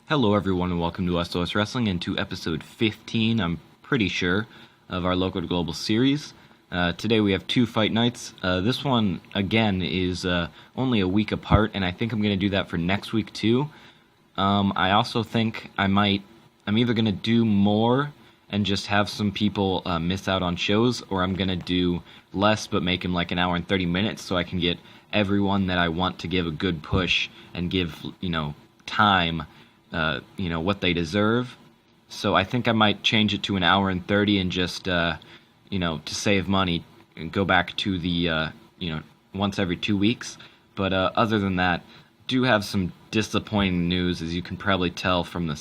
Hello everyone and welcome to SOS Wrestling and to episode 15, I'm pretty sure, of our local to global series. Today we have two fight nights. This one, again, is only a week apart, and I think I'm going to do that for next week too. I also think I'm either going to do more and just have some people miss out on shows, or I'm going to do less but make them like an hour and 30 minutes so I can get everyone that I want to give a good push and give, time, what they deserve. So I think I might change it to an hour and 30 and just, to save money and go back to the, once every 2 weeks. But other than that, do have some disappointing news, as you can probably tell from the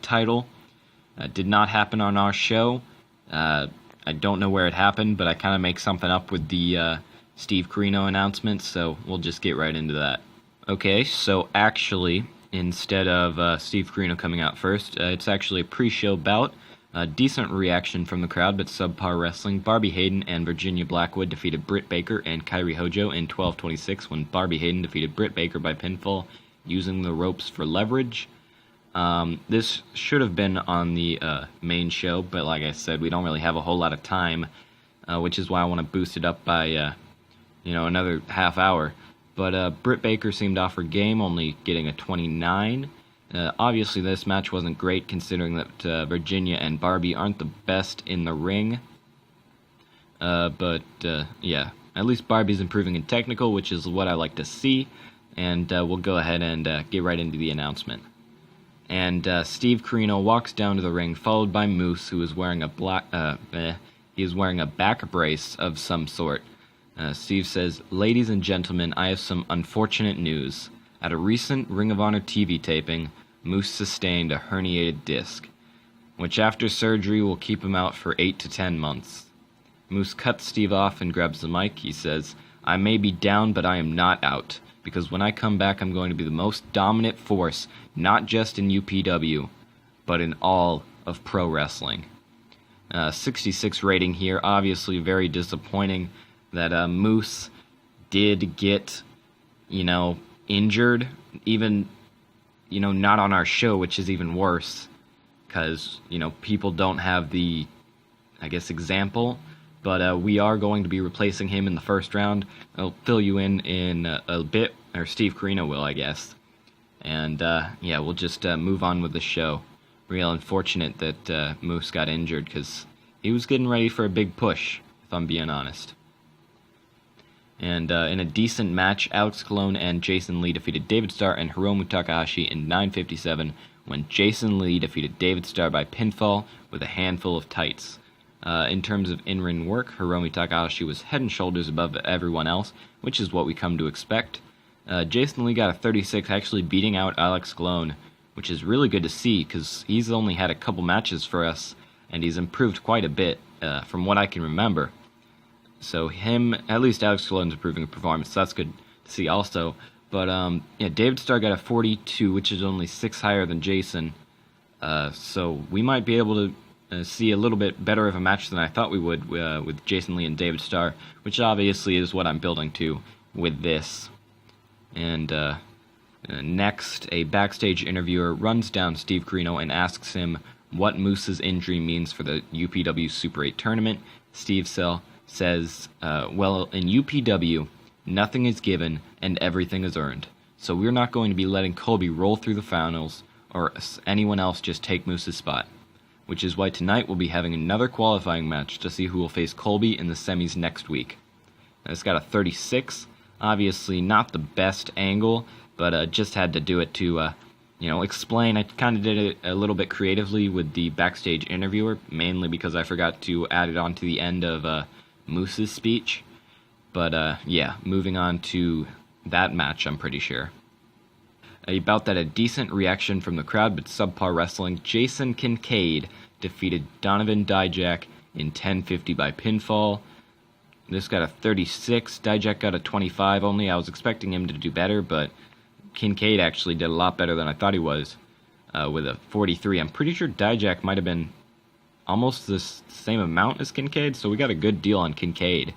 title. Did not happen on our show. I don't know where it happened, but I kind of make something up with the Steve Corino announcement, so we'll just get right into that. Okay, so actually, instead of Steve Corino coming out first, it's actually a pre-show bout. A decent reaction from the crowd, but subpar wrestling. Barbie Hayden and Virginia Blackwood defeated Britt Baker and Kairi Hojo in 12:26 when Barbie Hayden defeated Britt Baker by pinfall using the ropes for leverage. This should have been on the main show, but like I said, we don't really have a whole lot of time, which is why I want to boost it up by, another half hour. But Britt Baker seemed off her game, only getting a 29. Obviously, this match wasn't great, considering that Virginia and Barbie aren't the best in the ring. But at least Barbie's improving in technical, which is what I like to see. And we'll go ahead and get right into the announcement. And Steve Corino walks down to the ring, followed by Moose, who is wearing he is wearing a back brace of some sort. Steve says, "Ladies and gentlemen, I have some unfortunate news. At a recent Ring of Honor TV taping, Moose sustained a herniated disc, which after surgery will keep him out for 8 to 10 months. Moose cuts Steve off and grabs the mic. He says, "I may be down, but I am not out, because when I come back, I'm going to be the most dominant force, not just in UPW, but in all of pro wrestling." 66 rating here, obviously very disappointing that Moose did get, injured, even, not on our show, which is even worse, because, people don't have the, example, but we are going to be replacing him in the first round. I'll fill you in a bit, or Steve Corino will, I guess, and, we'll just move on with the show. Real unfortunate that Moose got injured, because he was getting ready for a big push, if I'm being honest. And in a decent match, Alex Colon and Jason Lee defeated David Starr and Hiromu Takahashi in 9:57 when Jason Lee defeated David Starr by pinfall with a handful of tights. In terms of in-ring work, Hiromu Takahashi was head and shoulders above everyone else, which is what we come to expect. Jason Lee got a 36, actually beating out Alex Colon, which is really good to see because he's only had a couple matches for us, and he's improved quite a bit from what I can remember. So at least Alex Colon's improving performance, so that's good to see also. But, David Starr got a 42, which is only 6 higher than Jason. So we might be able to see a little bit better of a match than I thought we would with Jason Lee and David Starr, which obviously is what I'm building to with this. And next, a backstage interviewer runs down Steve Corino and asks him what Moose's injury means for the UPW Super 8 tournament. Steve says, well, in UPW, nothing is given and everything is earned. So we're not going to be letting Colby roll through the finals or anyone else just take Moose's spot. Which is why tonight we'll be having another qualifying match to see who will face Colby in the semis next week. It's got a 36. Obviously not the best angle, but just had to do it to, explain. I kind of did it a little bit creatively with the backstage interviewer, mainly because I forgot to add it on to the end of Moose's speech. But moving on to that match, I'm pretty sure. About that, a decent reaction from the crowd, but subpar wrestling. Jason Kincaid defeated Donovan Dijak in 10:50 by pinfall. This got a 36. Dijak got a 25 only. I was expecting him to do better, but Kincaid actually did a lot better than I thought he was with a 43. I'm pretty sure Dijak might have been almost the same amount as Kincaid, so we got a good deal on Kincaid.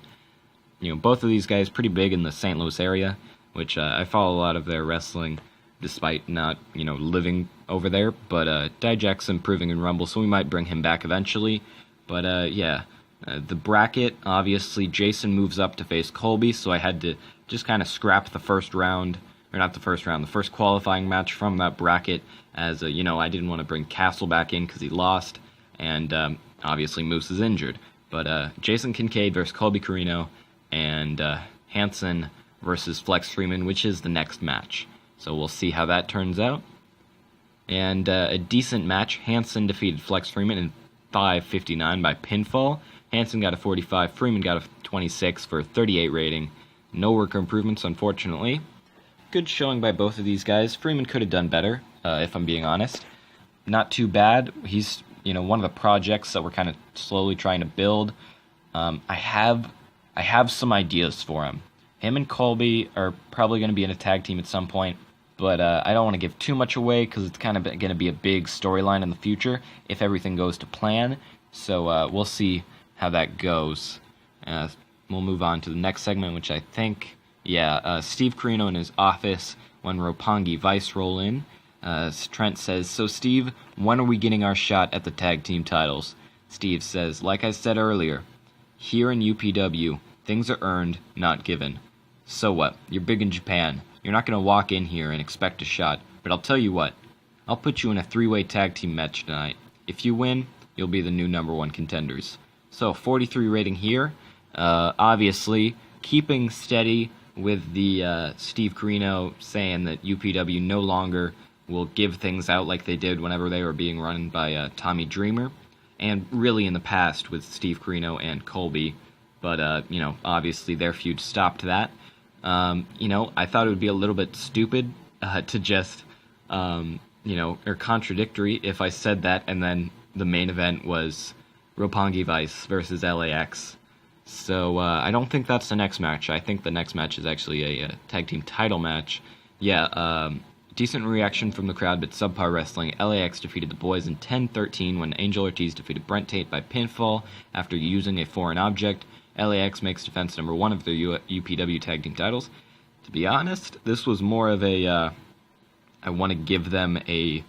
Both of these guys pretty big in the St. Louis area, which I follow a lot of their wrestling despite not, living over there. But Dijak's improving in Rumble, so we might bring him back eventually. But the bracket, obviously, Jason moves up to face Colby, so I had to just kind of scrap the first round, or not the first round, the first qualifying match from that bracket, as, I didn't want to bring Castle back in because he lost, and obviously Moose is injured. But Jason Kincaid versus Colby Carino, and Hansen versus Flex Freeman, which is the next match. So we'll see how that turns out. And a decent match. Hansen defeated Flex Freeman in 5:59 by pinfall. Hansen got a 45, Freeman got a 26 for a 38 rating. No worker improvements, unfortunately. Good showing by both of these guys. Freeman could have done better, if I'm being honest. Not too bad. He's, one of the projects that we're kind of slowly trying to build. I have some ideas for him. Him and Colby are probably going to be in a tag team at some point, but I don't want to give too much away because it's kind of going to be a big storyline in the future if everything goes to plan. So we'll see how that goes. We'll move on to the next segment, which I think, Steve Carino in his office when Roppongi Vice roll in. Trent says, "So Steve, when are we getting our shot at the tag team titles?" Steve says, "Like I said earlier, here in UPW, things are earned, not given. So what? You're big in Japan. You're not going to walk in here and expect a shot. But I'll tell you what. I'll put you in a 3-way tag team match tonight. If you win, you'll be the new #1 contenders." So 43 rating here. Obviously, keeping steady with the Steve Carino saying that UPW no longer will give things out like they did whenever they were being run by Tommy Dreamer. And really in the past with Steve Carino and Colby. But, obviously their feud stopped that. I thought it would be a little bit stupid to just, or contradictory if I said that and then the main event was Roppongi Vice versus LAX. So I don't think that's the next match. I think the next match is actually a tag team title match. Decent reaction from the crowd, but subpar wrestling. LAX defeated the boys in 10-13 when Angel Ortiz defeated Brent Tate by pinfall after using a foreign object. LAX makes defense #1 of their UPW tag team titles. To be honest, this was more of a, I want to give them a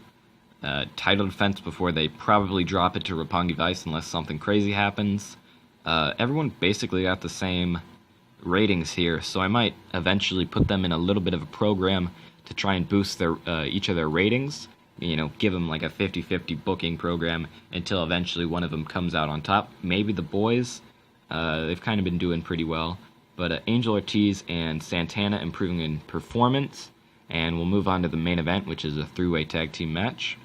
title defense before they probably drop it to Roppongi Vice unless something crazy happens. Everyone basically got the same ratings here, so I might eventually put them in a little bit of a program to try and boost their each of their ratings. Give them like a 50-50 booking program until eventually one of them comes out on top. Maybe the boys. They've kind of been doing pretty well. But Angel Ortiz and Santana improving in performance. And we'll move on to the main event, which is a 3-way tag team match.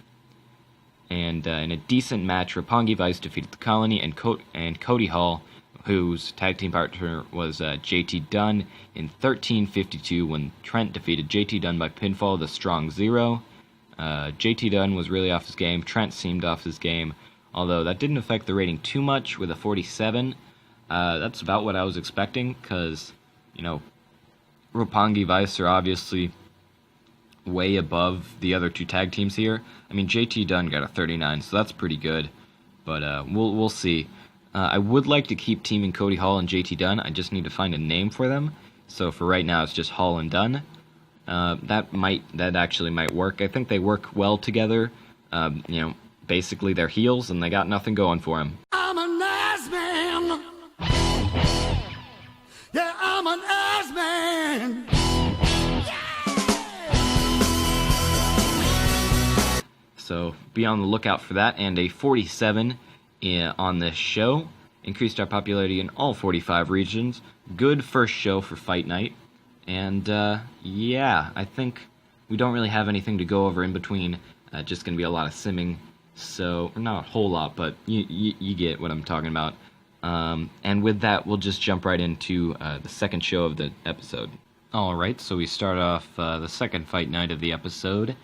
And in a decent match, Roppongi Vice defeated the Colony and Cody Hall, whose tag team partner was JT Dunn, in 13:52 when Trent defeated JT Dunn by pinfall, the Strong Zero. JT Dunn was really off his game. Trent seemed off his game, although that didn't affect the rating too much with a 47. That's about what I was expecting, because, Roppongi Vice are obviously way above the other two tag teams here. I mean, JT Dunn got a 39, so that's pretty good, but we'll see. I would like to keep teaming Cody Hall and JT Dunn. I just need to find a name for them. So for right now, it's just Hall and Dunn. That actually might work. I think they work well together. Basically they're heels and they got nothing going for them. I'm a nice man. Yeah, I'm a nice man. So be on the lookout for that, and a 47 on this show. Increased our popularity in all 45 regions. Good first show for Fight Night. And I think we don't really have anything to go over in between. Just going to be a lot of simming. So, not a whole lot, but you get what I'm talking about. And with that, we'll just jump right into the second show of the episode. Alright, so we start off the second Fight Night of the episode.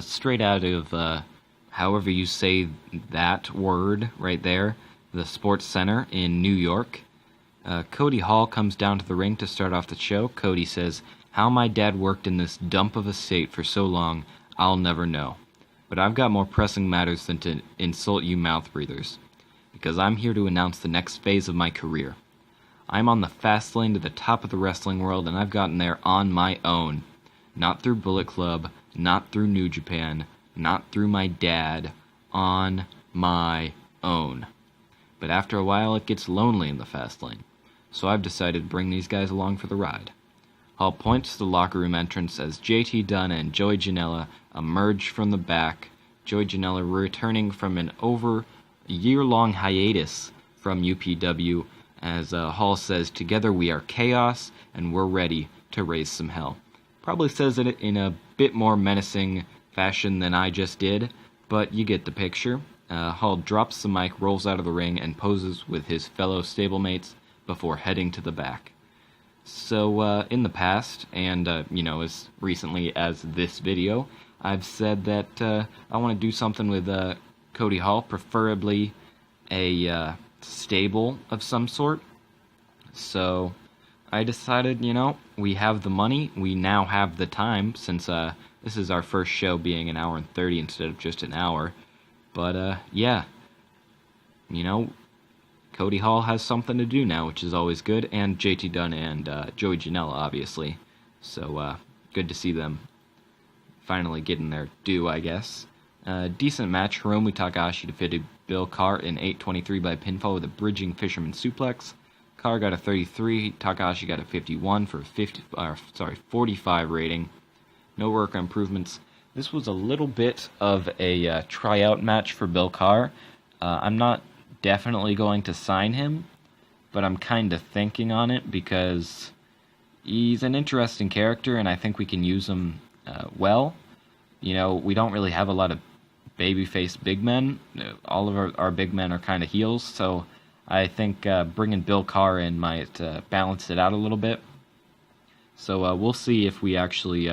Straight out of, however you say that word right there, the Sports Center in New York. Cody Hall comes down to the ring to start off the show. Cody says, "How my dad worked in this dump of a state for so long, I'll never know. But I've got more pressing matters than to insult you mouth breathers, because I'm here to announce the next phase of my career. I'm on the fast lane to the top of the wrestling world, and I've gotten there on my own. Not through Bullet Club, not through New Japan, not through my dad, on my own. But after a while, it gets lonely in the fast lane, so I've decided to bring these guys along for the ride. Hall points to the locker room entrance as JT Dunn and Joey Janela emerge from the back, Joey Janela returning from an over a year-long hiatus from UPW, as Hall says, "Together we are chaos, and we're ready to raise some hell." Probably says it in a bit more menacing fashion than I just did, but you get the picture. Hall drops the mic, rolls out of the ring, and poses with his fellow stablemates before heading to the back. So, in the past, and, as recently as this video, I've said that I want to do something with Cody Hall, preferably a stable of some sort. So, I decided, we have the money, we now have the time, since this is our first show being an hour and 30 instead of just an hour. But, yeah, Cody Hall has something to do now, which is always good, and JT Dunn and Joey Janela, obviously. So, good to see them finally getting their due, I guess. Decent match. Hiromu Takahashi defeated Bill Carr in 8:23 by pinfall with a bridging fisherman suplex. Carr got a 33, Takahashi got a 51 for a 45 rating. No work improvements. This was a little bit of a tryout match for Bill Carr. I'm not definitely going to sign him, but I'm kind of thinking on it because he's an interesting character, and I think we can use him well. We don't really have a lot of babyface big men. All of our big men are kind of heels, so I think bringing Bill Carr in might balance it out a little bit. So we'll see if we actually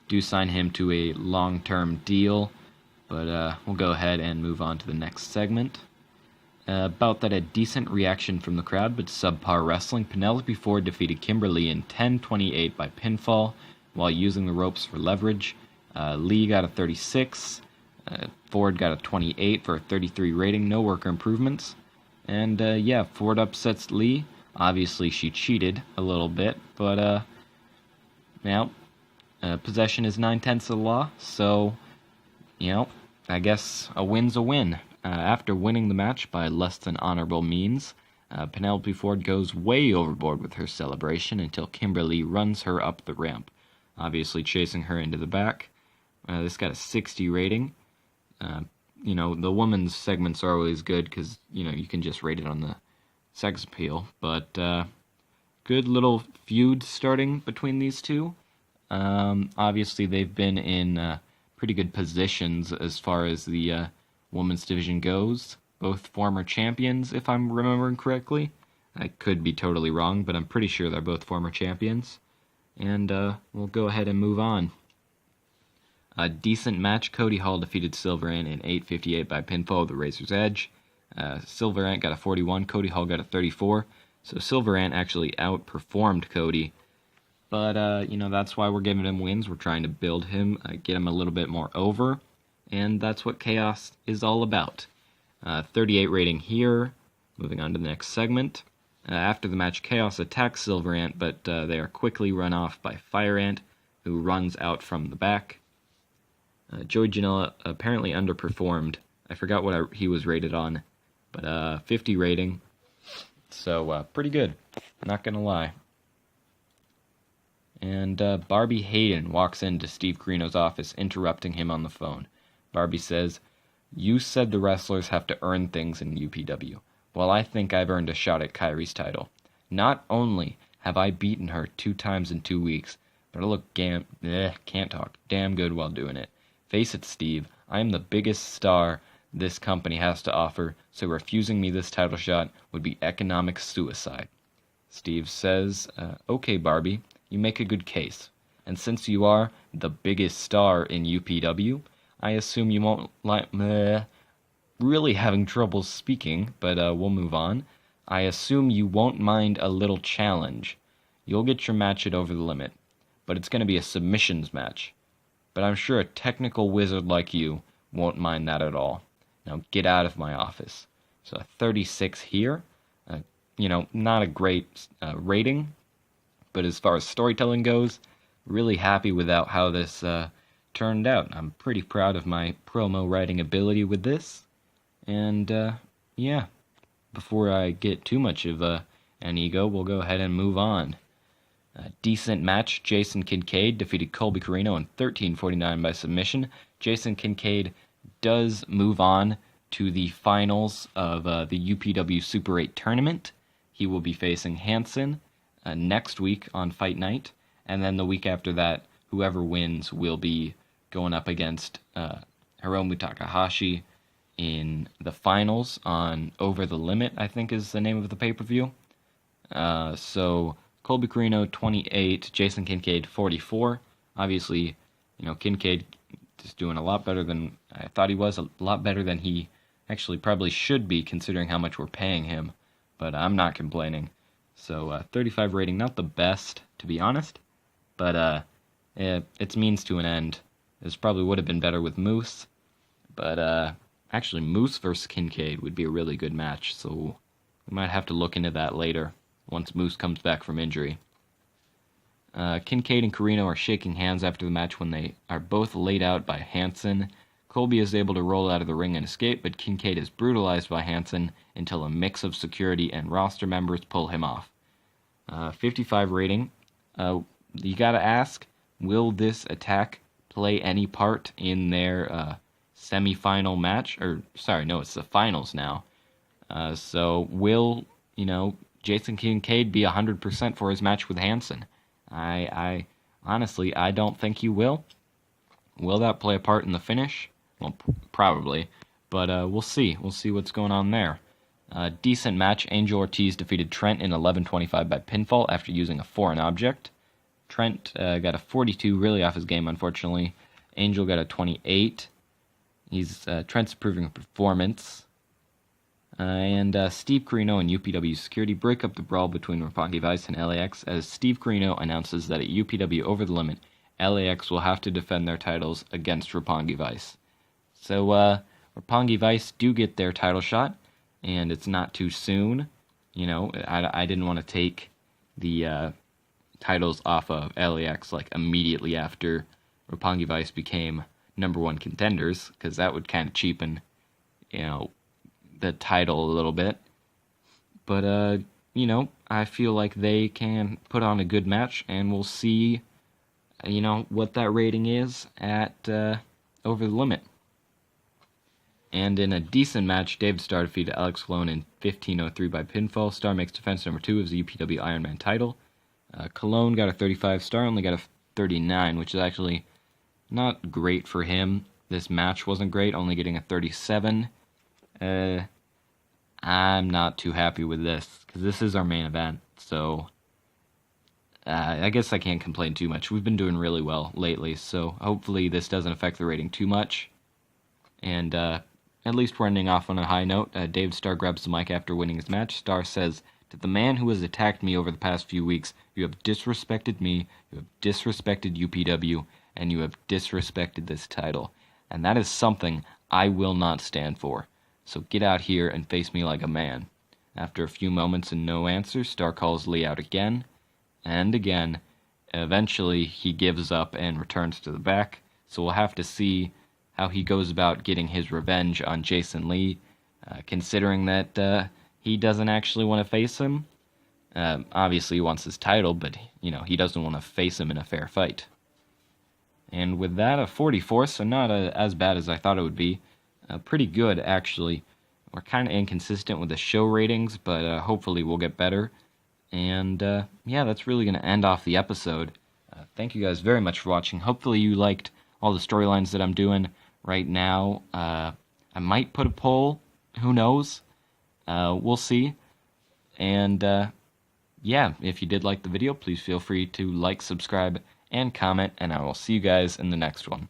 do sign him to a long-term deal, but we'll go ahead and move on to the next segment. About that, a decent reaction from the crowd, but subpar wrestling. Penelope Ford defeated Kimberly in 10:28 by pinfall while using the ropes for leverage. Lee got a 36. Ford got a 28 for a 33 rating. No worker improvements. And, Ford upsets Lee. Obviously, she cheated a little bit, but, possession is 9/10 of the law, so, I guess a win's a win. After winning the match by less than honorable means, Penelope Ford goes way overboard with her celebration until Kimberly runs her up the ramp, obviously chasing her into the back. This got a 60 rating. The women's segments are always good because, you can just rate it on the sex appeal. But good little feud starting between these two. Obviously, they've been in pretty good positions as far as the women's division goes. Both former champions, if I'm remembering correctly. I could be totally wrong, but I'm pretty sure they're both former champions. And we'll go ahead and move on. A decent match. Cody Hall defeated Silver Ant in 8:58 by pinfall with the Razor's Edge. Silver Ant got a 41, Cody Hall got a 34. So Silver Ant actually outperformed Cody. But, that's why we're giving him wins. We're trying to build him, get him a little bit more over. And that's what Chaos is all about. 38 rating here. Moving on to the next segment. After the match, Chaos attacks Silver Ant, but they are quickly run off by Fire Ant, who runs out from the back. Joey Janela apparently underperformed. I forgot what he was rated on, but 50 rating. So, pretty good. Not gonna lie. And Barbie Hayden walks into Steve Corino's office, interrupting him on the phone. Barbie says, "You said the wrestlers have to earn things in UPW. Well, I think I've earned a shot at Kairi's title. Not only have I beaten her 2 times in 2 weeks, but I look can't talk, damn good while doing it. Face it, Steve, I am the biggest star this company has to offer, so refusing me this title shot would be economic suicide." Steve says, "Okay, Barbie, you make a good case. And since you are the biggest star in UPW, I assume you won't really having trouble speaking, but we'll move on. I assume you won't mind a little challenge. You'll get your match at Over the Limit, but it's going to be a submissions match. But I'm sure a technical wizard like you won't mind that at all. Now get out of my office." So a 36 here. Not a great rating, but as far as storytelling goes, really happy with how this turned out. I'm pretty proud of my promo writing ability with this. And, yeah, before I get too much of an ego, we'll go ahead and move on. A decent match. Jason Kincaid defeated Colby Corino in 13:49 by submission. Jason Kincaid does move on to the finals of the UPW Super 8 tournament. He will be facing Hansen next week on Fight Night, and then the week after that, whoever wins will be going up against Hiromu Takahashi in the finals on Over the Limit, I think is the name of the pay-per-view. So Colby Corino 28, Jason Kincaid 44. Obviously, Kincaid is doing a lot better than I thought he was, a lot better than he actually probably should be considering how much we're paying him, but I'm not complaining. So 35 rating, not the best, to be honest, but it's means to an end. This probably would have been better with Moose, but actually Moose versus Kincaid would be a really good match, so we might have to look into that later once Moose comes back from injury. Kincaid and Corino are shaking hands after the match when they are both laid out by Hansen. Colby is able to roll out of the ring and escape, but Kincaid is brutalized by Hansen until a mix of security and roster members pull him off. 55 rating. You gotta ask, will this attack play any part in their semi-final match? It's the finals now. So will, Jason Kincaid be 100% for his match with Hansen? I honestly, I don't think he will. Will that play a part in the finish? Well, probably, but we'll see. We'll see what's going on there. Decent match. Angel Ortiz defeated Trent in 11:25 by pinfall after using a foreign object. Trent got a 42, really off his game, unfortunately. Angel got a 28. Trent's improving performance. And Steve Corino and UPW Security break up the brawl between Roppongi Vice and LAX as Steve Corino announces that at UPW Over the Limit, LAX will have to defend their titles against Roppongi Vice. So Roppongi Vice do get their title shot, and it's not too soon. I didn't want to take the titles off of LAX like immediately after Roppongi Vice became number one contenders, because that would kind of cheapen, the title a little bit. But, I feel like they can put on a good match, and we'll see, what that rating is at Over the Limit. And in a decent match, David Starr defeated Alex Colon in 15:03 by pinfall. Starr makes defense number 2 of the UPW Ironman title. Colon got a 35, Starr only got a 39, which is actually not great for him. This match wasn't great, only getting a 37. I'm not too happy with this, because this is our main event, so I guess I can't complain too much. We've been doing really well lately, so hopefully this doesn't affect the rating too much. And at least we're ending off on a high note. Dave Starr grabs the mic after winning his match. Starr says, "To the man who has attacked me over the past few weeks, you have disrespected me, you have disrespected UPW, and you have disrespected this title. And that is something I will not stand for. So get out here and face me like a man." After a few moments and no answer, Starr calls Lee out again and again. Eventually, he gives up and returns to the back, so we'll have to see how he goes about getting his revenge on Jason Lee, considering that he doesn't actually want to face him. Obviously, he wants his title, but, he doesn't want to face him in a fair fight. And with that, a 44, so not as bad as I thought it would be. Pretty good, actually. We're kind of inconsistent with the show ratings, but hopefully we'll get better. And, that's really going to end off the episode. Thank you guys very much for watching. Hopefully you liked all the storylines that I'm doing right now. I might put a poll. Who knows? We'll see. And, if you did like the video, please feel free to like, subscribe, and comment, and I will see you guys in the next one.